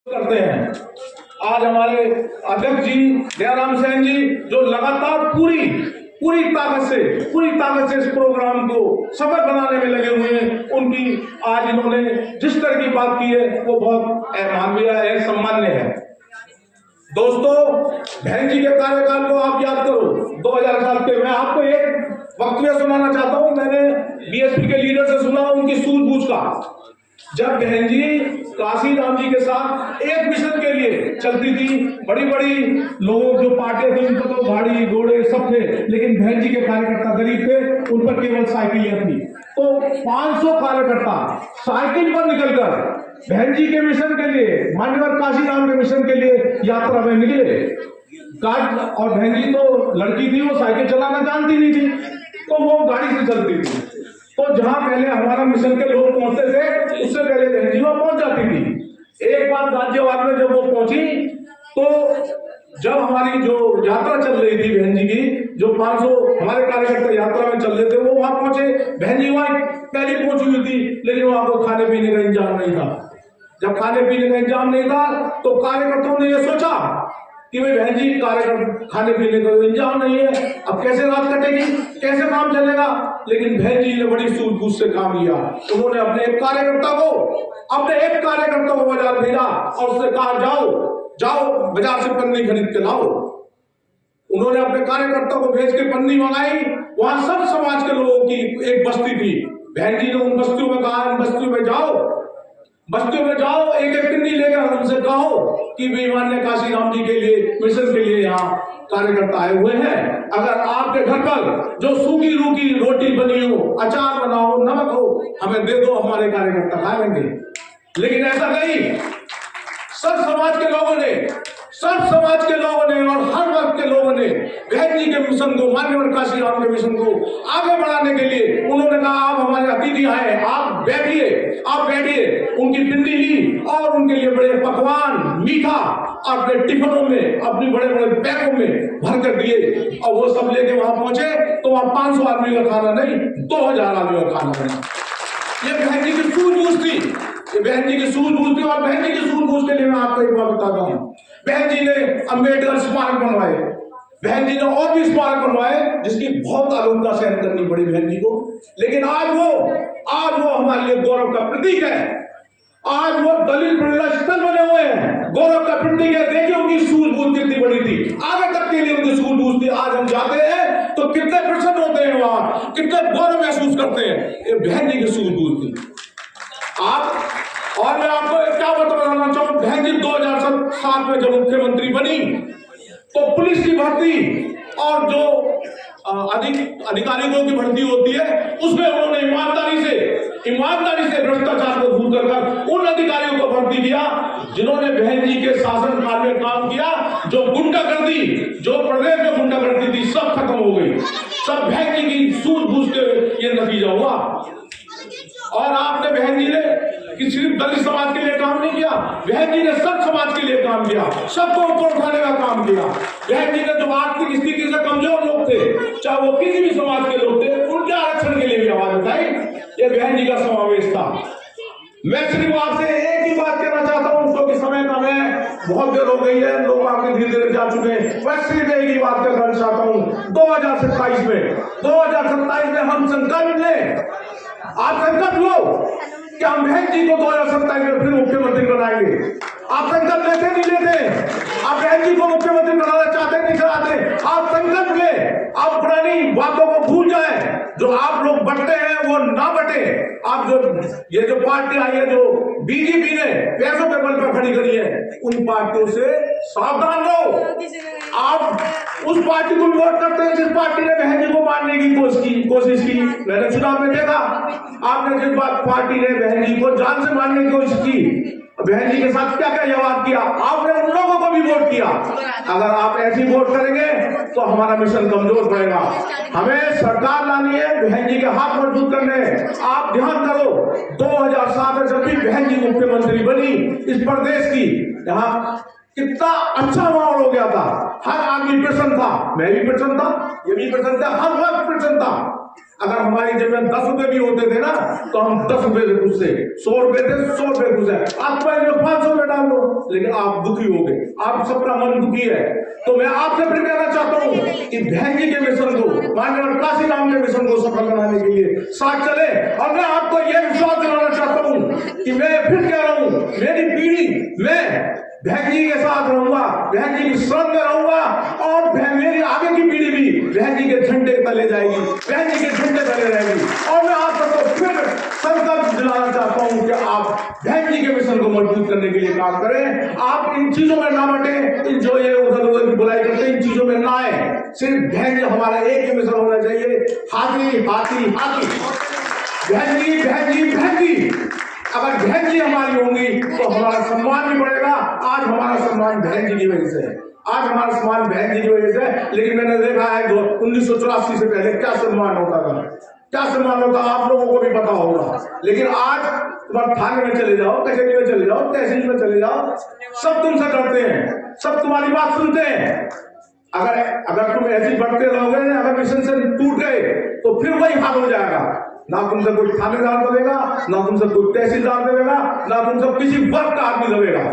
करते हैं। आज हमारे अध्यक्ष जी दयाराम सेन जी जो लगातार पूरी ताकत से इस प्रोग्राम को सफल बनाने में लगे हुए हैं, उनकी आज इन्होंने जिस तरह की बात की है वो बहुत मानवीय है, सम्मान्य है। दोस्तों, बहन जी के कार्यकाल को आप याद करो, 2007 के। मैं आपको एक वक्तव्य सुनाना चाहता हूं, मैंने बीएसपी के लीडर से सुना उनकी सूझबूझ का। जब बहन जी काशी राम जी के साथ एक मिशन के लिए चलती थी, बड़ी बड़ी लोग जो पार्टियां थी उनको तो गाड़ी घोड़े सब थे, लेकिन बहन जी के कार्यकर्ता गरीब थे, उन पर केवल साइकिलें थी। तो 500 कार्यकर्ता साइकिल पर निकलकर बहन जी के मिशन के लिए, मान्यवर काशी राम के मिशन के लिए यात्रा में निकले। और बहन जी तो लड़की थी, वो साइकिल चलाना जानती नहीं थी, तो वो गाड़ी से चलती थी। तो जहां पहले हमारा मिशन के लोग पहुंचते थे, उससे पहले बहन जी वहां पहुंच जाती थी। एक बार राज्यवाद में जब वो पहुंची, तो जब हमारी जो यात्रा चल रही थी बहन जी की, जो 500 हमारे कार्यकर्ता यात्रा में चल रहे थे, वो वहां पहुंचे। बहन जी वहां पहले पहुंची हुई थी, लेकिन वहां को खाने पीने का इंतजाम नहीं था। जब खाने पीने का इंतजाम नहीं था, तो कार्यकर्ताओं ने यह सोचा कि भाई बहन जी खाने पीने का इंतजाम नहीं है, अब कैसे रात कटेगी, कैसे काम चलेगा। लेकिन बहन जी ने बड़ी सूझबूझ से काम लिया। उन्होंने अपने एक कार्यकर्ता को बाजार भेजा और उससे कहा, जाओ बाजार से पन्नी खरीद के लाओ। उन्होंने अपने कार्यकर्ता को भेज के पन्नी मंगाई। वहां सब समाज के लोगों की एक बस्ती थी। बहन जी ने उन बस्तियों में कहा, इन बस्तियों में जाओ, एक पन्नी लेकर उनसे कहो कि माननीय काशी राम जी के लिए मिशन के लिए यहाँ कार्यकर्ता आए हुए हैं। अगर आपके घर पर जो सूखी रूखी रोटी बनी हो, अचार बना हो, नमक हो, हमें दे दो, हमारे कार्यकर्ता खा लेंगे। लेकिन ऐसा नहीं। सब समाज के लोगों ने और हर वर्ग के लोगों ने बहन जी के मिशन को, मान्यवर काशी राम के मिशन को आगे बढ़ाने के लिए उन्होंने कहा, आप हमारे अतिथि आए, आप बैठिए। उनकी पिंडी ली और उनके लिए बड़े पकवान, मीठा अपने टिफिनों में, अपने बड़े बड़े बैगों में भर कर दिए। और वो सब लेके वहां पहुंचे तो वहां 500 आदमी का खाना नहीं, 2000 आदमी का खाना बना। ये बहन जी की सूझबूझ थी। और बहन जी की सूझबूझ के लिए मैं आपको एक बात बताता हूं। बहन जी ने अम्बेडकर स्मारक बनवाए, बहन जी ने और भी स्मारक बनवाए, जिसकी बहुत आलोचना सहन करनी पड़ी बहन जी को। लेकिन आज वो हमारे लिए गौरव का प्रतीक है। आज वो दलित प्रेरणा स्थल बने हुए हैं, गौरव का प्रतीक है। देखिए उनकी सूझबूझ कितनी बड़ी थी, आगे तक के लिए उनकी सूझबूझ थी। आज हम जाते हैं तो कितने प्रसन्न होते हैं, वहां कितने गौरव महसूस करते हैं। ये बहन जी की सूझबूझ थी। और मैं आपको क्या बताना चाहूं, बहन जी 2007 में जब मुख्यमंत्री बनी तो पुलिस की भर्ती और जो अधिकारियों की भर्ती होती है, उसमें उन्होंने ईमानदारी से भ्रष्टाचार को दूर कर उन अधिकारियों को भर्ती किया जिन्होंने बहन जी के शासन काल में काम किया। जो प्रदेश में गुंडागर्दी थी, सब खत्म हो गई। सब बहन जी की सूझबूझ के ये नतीजा हुआ। और आपने बहन जी ने सिर्फ दलित समाज के लिए काम नहीं किया, बहन जी ने सब समाज के लिए काम किया, सबको ऊपर उठाने का काम किया। बहन जी ने जो आर्थिक स्थिति से कमजोर लोग थे, चाहे वो किसी भी समाज के लोग थे, उनके आरक्षण के लिए भी आवाज उठाई। ये बहन जी का समावेश था। मैं सिर्फ आपसे एक ही बात कहना चाहता हूं, क्योंकि समय का बहुत देर हो गई है, लोग आपके धीरे धीरे जा चुके हैं। मैं सिर्फ एक ही बात करना चाहता हूं, 2027 में हम संकल्प लें, आप संकल्प लो कि हम बहन जी को 2027 में फिर मुख्यमंत्री बनाएंगे। आप संकल्प लेते नहीं लेते? आप बहन जी को मुख्यमंत्री बनाना चाहते नहीं चाहते? आप संकल्प ले, आप पुरानी बातों को भूल जाए। जो आप लोग बंटते हैं वो ना बटे। आप ये जो पार्टी आई है, जो बीजेपी ने पैसों के बल पर खड़ी करी है, उन पार्टियों से सावधान रहो। आप उस पार्टी को वोट करते हैं जिस पार्टी ने बहन जी को मारने की कोशिश की। मैंने चुनाव में देखा, आपने जिस पार्टी ने बहन जी को जान से मारने की कोशिश की, बहन जी के साथ क्या क्या व्यवहार किया, आपने उन लोगों को भी वोट किया। अगर आप ऐसी वोट करेंगे तो हमारा मिशन कमजोर पड़ेगा। हमें सरकार लानी है, बहन जी के हाथ मजबूत करने। आप ध्यान करो, 2007 में जब भी बहन जी मुख्यमंत्री बनी इस प्रदेश की, यहाँ कितना अच्छा माहौल हो गया था। हर आदमी प्रसन्न था, मैं भी प्रसन्न था, ये भी प्रसन्न था, हर वक्त प्रसन्न था। अगर हमारी जेब में 10 रुपए भी होते थे ना तो हम 10 रुपए से खुशे, 100 रुपए थे 100 रुपए खुशे, आप पहले 500 रुपए डाल दो, लेकिन आप दुखी हो गए, आप सबका मन दुखी है। तो मैं आपसे फिर कहना चाहता हूँ कि बहन जी के मिशन को, माननीय काशी राम के मिशन को सफल बनाने के लिए साथ चले। और मैं आपको यह विश्वास दिलाना चाहता हूँ कि मैं फिर कह रहा हूँ, मेरी पीढ़ी, मैं बहन जी के साथ रहूंगा, बहन जी की शरण में रहूंगा, और मेरी आगे की पीढ़ी भी बहन जी के झंडे तले जाएगी, बहन जी के झंडे तले रहेगी। और मैं आप सबको फिर संकल्प दिलाना चाहता हूं कि आप बहन जी के मिशन को मजबूत करने के लिए काम करें। आप इन चीजों में ना बटे, जो ये उधर उधर की बुराई करते हैं, इन चीजों में ना आए। सिर्फ बहन जी, हमारा एक ही मिशन होना चाहिए, हाथी हाथी हाथी, बहन जी बहन जी बहन जी। अगर बहन जी हमारी होंगी तो हमारा सम्मान भी बढ़ेगा। आज हमारा सम्मान बहन जी की वजह से है, आज हमारा सम्मान बहन जी की वजह से है। लेकिन मैंने देखा है 1984 से पहले क्या सम्मान होता था, क्या सम्मान होता, आप लोगों को भी पता होगा। लेकिन आज तुम थाने में चले जाओ, कचहरी में चले जाओ, तहसील में चले जाओ, सब तुमसे डरते हैं, सब तुम्हारी बात सुनते हैं। अगर तुम ऐसे बढ़ते रहोगे, अगर मिशन से टूट गए तो फिर वही हाल हो जाएगा। ना तुमसे कोई थानेदार दबेगा, ना तुमसे कोई तहसीलदार दबेगा, ना तुमसे किसी वर्ग का आदमी दबेगा।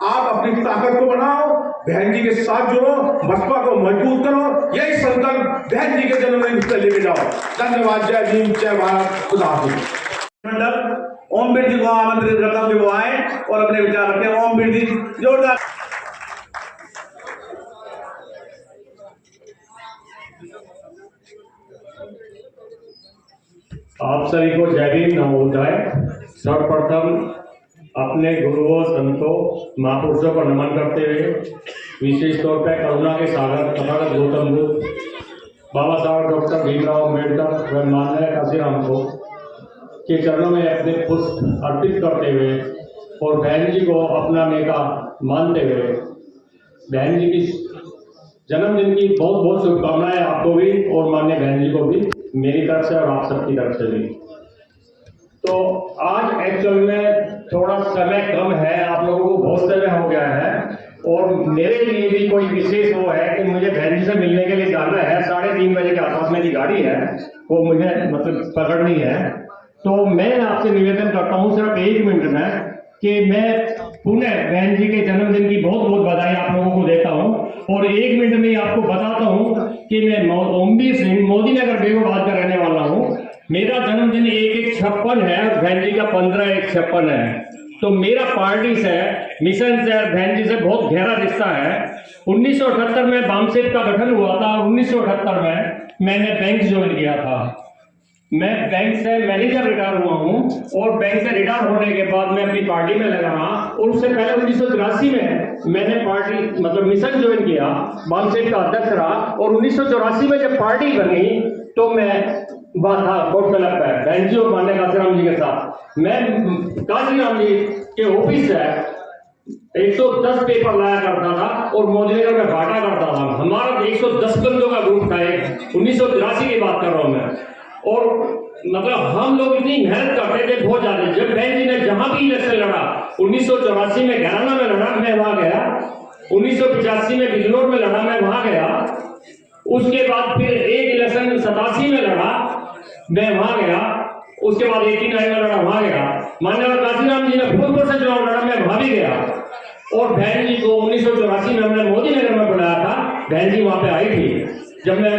आप अपनी ताकत को बनाओ, बहन जी के साथ जुड़ो, बसपा को मजबूत करो, यही संकल्प बहन जी के जन्मदिन से लेके जाओ। धन्यवाद। जय भीम, जय भारत, खुदा हाफिज। ओम बीर जी को आमंत्रित करता हूं कि वो आए और अपने विचार रखें। ओम बीर जी जोरदार। आप सभी को जय भीम, नमो बुद्धाय। सर्वप्रथम अपने गुरुओं, संतों, महापुरुषों को नमन करते हुए विशेष तौर पर करुणा के सागर तथागत गौतम बुद्ध, बाबा साहब डॉक्टर भीमराव अम्बेडकर व माननीय काशीराम को के चरणों में अपने पुष्प अर्पित करते हुए और बहन जी को अपना नेता मानते हुए बहन जी की जन्मदिन की बहुत बहुत शुभकामनाएं आपको भी और माननीय बहन जी को भी मेरी तरफ से और आप सबकी तरफ से भी। तो आज एक्चुअल में थोड़ा समय कम है, आप लोगों को बहुत समय हो गया है और मेरे लिए भी कोई विशेष वो है कि मुझे बहन जी से मिलने के लिए जाना है। 3:30 बजे के आसपास मेरी गाड़ी है, वो मुझे मतलब पकड़नी है। तो मैं आपसे निवेदन करता हूँ सिर्फ 1 मिनट में कि मैं पुनः बहन जी के जन्मदिन की बहुत बहुत बधाई आप लोगों को देता हूँ और 1 मिनट में ही आपको बताता हूँ कि मैं ओमवीर सिंह मोदी नगर बेगोबाद का रहने वाला हूँ। मेरा जन्मदिन 1/1/56 है, बहन जी का 15/1/56 है। तो मेरा पार्टी से, मिशन से, बहन जी से बहुत गहरा रिश्ता है। 1978 में बामसेप का गठन हुआ था। 1978 में मैंने बैंक ज्वाइन किया था। मैं बैंक से मैनेजर रिटायर हुआ हूँ और बैंक से रिटायर होने के बाद मैं अपनी पार्टी में लगा रहा और उससे पहले 1983 में मैंने पार्टी मतलब मिशन ज्वाइन किया, बामसेप का अध्यक्ष रहा और 1984 में जब पार्टी बनी तो मैं वहाँ था कोर्ट क्लब पे बहन जी और माननीय काशीराम जी के साथ। मैं काशीराम जी के ऑफिस से 110 पेपर लाया करता था और मोदी नगर में बांटा करता था। हमारा 110 बंदों का ग्रुप था, 1983 की बात कर रहा हूँ मैं। और मतलब हम लोग इतनी मेहनत करते थे बहुत ज्यादा। जब बहन जी ने जहां भी इलेक्शन लड़ा, 1984 में घराना में लड़ा, मैं वहां गया। 1985 में बिजनौर में लड़ा, मैं वहां गया। उसके बाद फिर एक इलेक्शन 87 में लड़ा, मैं वहां गया। उसके बाद 89 में लड़ा, वहां गया। माननीय काशीराम जी ने फूलपुर से चुनाव लड़ा, मैं वहां भी गया। और बहन जी को 1984 में हमने मोदी नगर में बुलाया था, बहन जी वहां पे आई थी जब मैं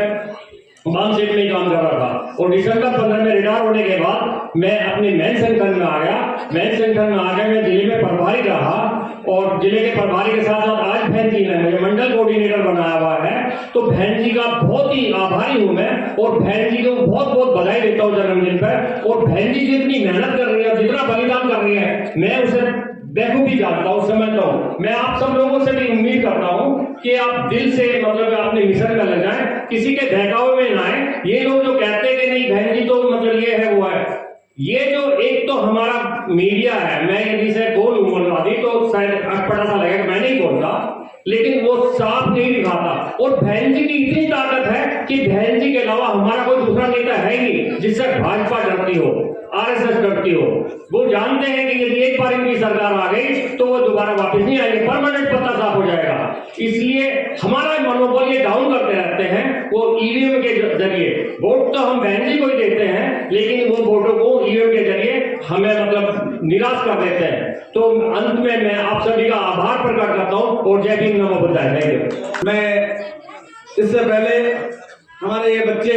बामसेप में काम कर रहा था। और दिसंबर 15 में रिटायर होने के बाद मैं अपने मेन संगठन में आ गया। मेन संगठन में आकर मैं जिले में प्रभारी रहा और जिले के प्रभारी के साथ साथ आज बहन जी ने मुझे मंडल कोऑर्डिनेटर बनाया हुआ है। तो बहन जी का बहुत ही आभारी हूं मैं और बहन जी को बहुत बहुत बधाई देता हूँ जन्मदिन पर। और बहन जी जितनी मेहनत कर रही है, जितना बलिदान कर रही है, मैं उसे बेखूबी जानता हूँ, समझता हूँ। मैं आप सब लोगों से भी उम्मीद करता हूँ कि आप दिल से मतलब अपने मिशन में लग जाएं, किसी के बहकावे में ना आए। ये लोग जो कहते हैं कि नहीं बहन जी तो मतलब ये है वो है, ये जो एक तो हमारा मीडिया है, मैं यदि से बोलूं मनवादी तो शायद अटपटा सा लगेगा, मैं नहीं बोलता, लेकिन वो साफ नहीं दिखाता। और बहन जी की इतनी ताकत है कि बहन जी के अलावा हमारा कोई दूसरा नेता है ही जिससे भाजपा डरती हो। आरएसएस डरती हो। वो जानते हैं कि यदि एक बार इनकी सरकार आ गई तो वो दोबारा वापस नहीं आएंगे, परमानेंट पता साफ हो जाएगा। इसलिए हमारा मनोबल ये डाउन करते रहते हैं। वो ईवीएम के जरिए वोट तो हम बहन जी को ही देते हैं, लेकिन वो वोटों को ईवीएम के जरिए हमें मतलब निराश कर देते हैं। तो अंत में मैं आप सभी का आभार प्रकट करता हूँ और जय भीम नमो बुद्धाय। मैं इससे पहले हमारे ये बच्चे